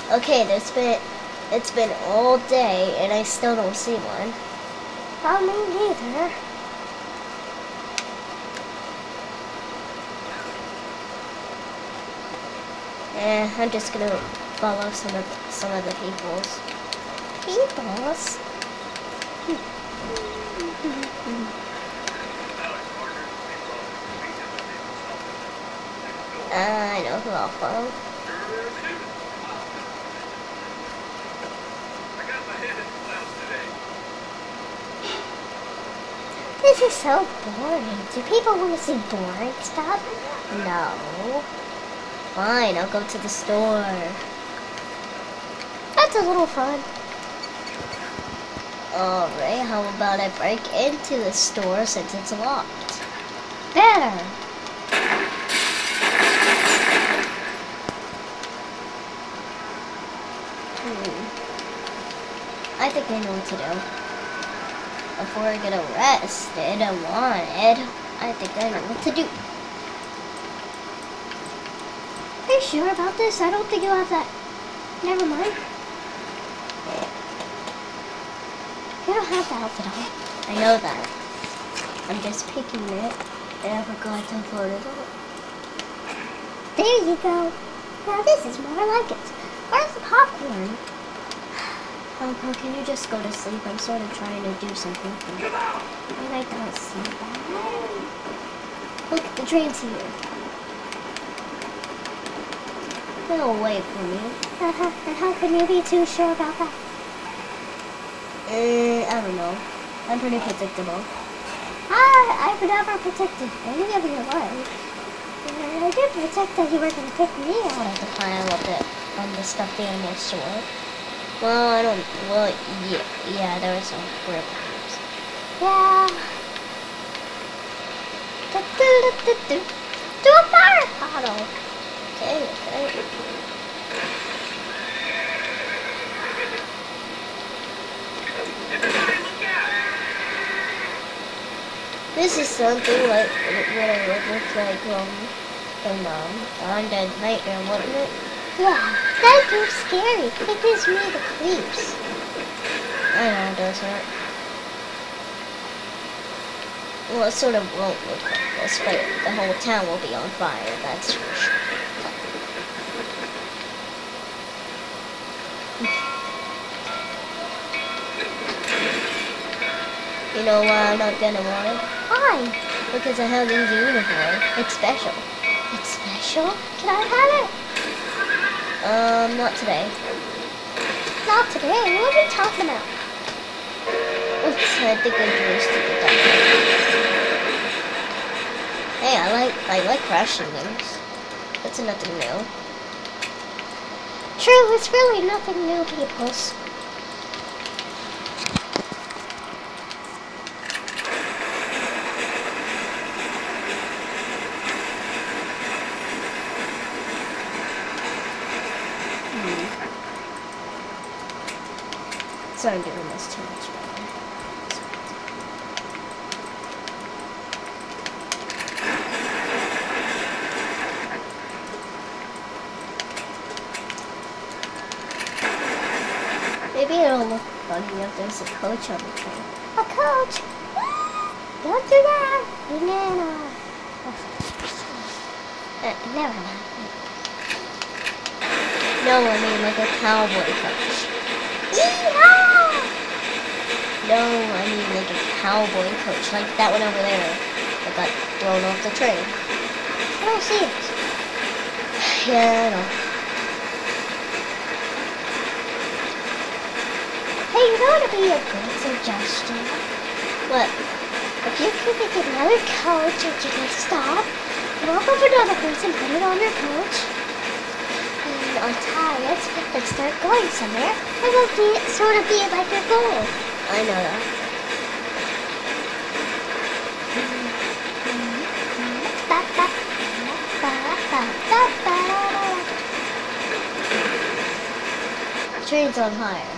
Okay, it's been all day and I still don't see one. Well, me neither. I'm just gonna follow some of the peoples. Peoples? I know who I'll follow. This is so boring. Do people want to see boring stuff? No. Fine, I'll go to the store. That's a little fun. Alright, how about I break into the store since it's locked? Better. I think I know what to do. Before I get arrested and wanted, I think I know what to do. Are you sure about this? I don't think you have that. Never mind. You don't have the outfit on. I know that. I'm just picking it, and I forgot to put it on. There you go. Now this is more like it. Where's the popcorn? Uncle, can you just go to sleep? I'm sort of trying to do something for you. And I don't see that. Look, the train's here. They'll wait for me. And how can you be too sure about that? I don't know. I'm pretty predictable. I've never protected any of your life. And I did protect that you were going to pick me out of the pile of it on the stuffed animal store. Well, I don't. Well, yeah, there were some weird problems. Yeah. Do a fire bottle. Okay. This is something like what it would look like in Undead Nightmare, wouldn't it? Yeah, that game's scary. It gives me the creeps. I know it doesn't. Well, it sort of won't look like this, but the whole town will be on fire, that's for sure. You know why I'm not gonna want it? Why? Because I have this uniform. It's special. It's special? Can I have it? Not today. Not today? What are you talking about? Oops, I think I used to get that. Hey, I like crashing games. That's nothing new. True, it's really nothing new, peoples. Sorry, I'm doing this too much. Maybe it'll look funny if there's a coach on the train. A coach? Don't do that. Banana. Never mind. No, I mean like a cowboy coach. Yeehaw! No, I mean like a cowboy coach, like that one over there that got thrown off the train. I don't see it. Yeah, I know. Hey, you know what would be a good suggestion? What? If you could make another coach and you can stop, walk over to another person, put it on your coach, and untie it, and start going somewhere, and it'll be sort of be like your goal. I know that. The train's on fire.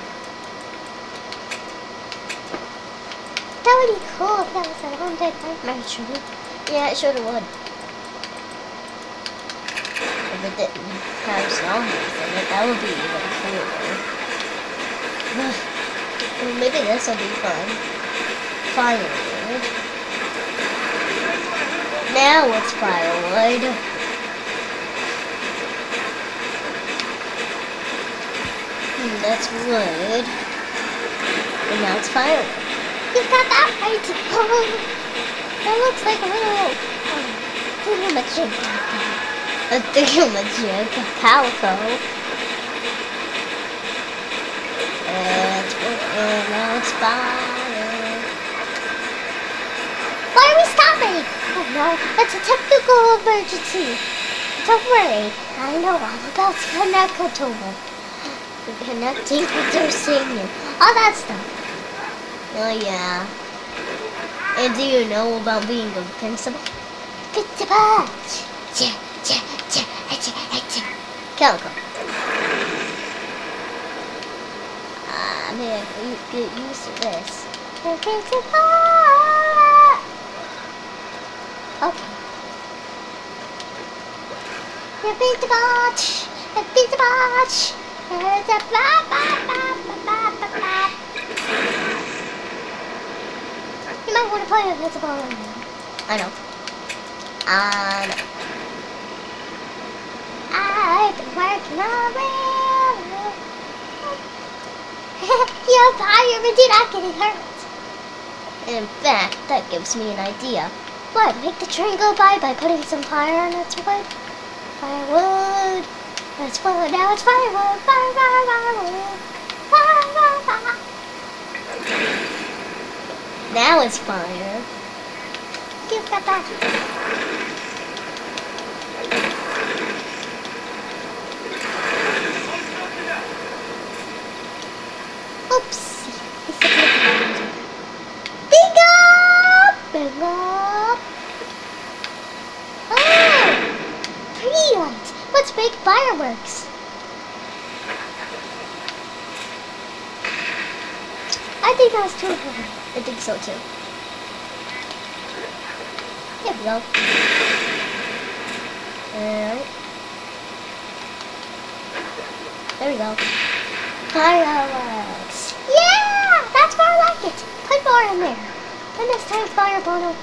That would be cool if that was a Haunted Nightmare train. Yeah, it sure would. if it didn't have zombies in it, that would be even cooler. Well, maybe this will be fun. Finally. Now it's firewood. That's wood. And now it's firewood. You got that right. That looks like a little thingamajig. A thingamajig, a calico. That's wood, and now it's fire. Why are we stopping? Oh no, it's a technical emergency. Don't worry, I know all about Kanekatoba. Connecting with their signal, all that stuff. Oh yeah. And do you know about being invincible? Invincible. Calico. Man, you get used to this. Invincible. Okay. Invincible. Invincible. You might want to play Invincible right now. I know. I've been working on it. You're fireman, you're not getting hurt. In fact, that gives me an idea. What, make the train go by putting some fire on its wood? Firewood. It's fire, now it's firewood. Fire, fire, firewood. Fire, fire, fire. Now it's fire. You got that. Oopsie. Bingo! Bingo! Oh! Pretty lights. Let's make fireworks. I think that was too heavy. I think so too. Here we go. Alright. There we go. Fireworks. Yeah! That's more like it. Put more in there. And this time, fire bottle.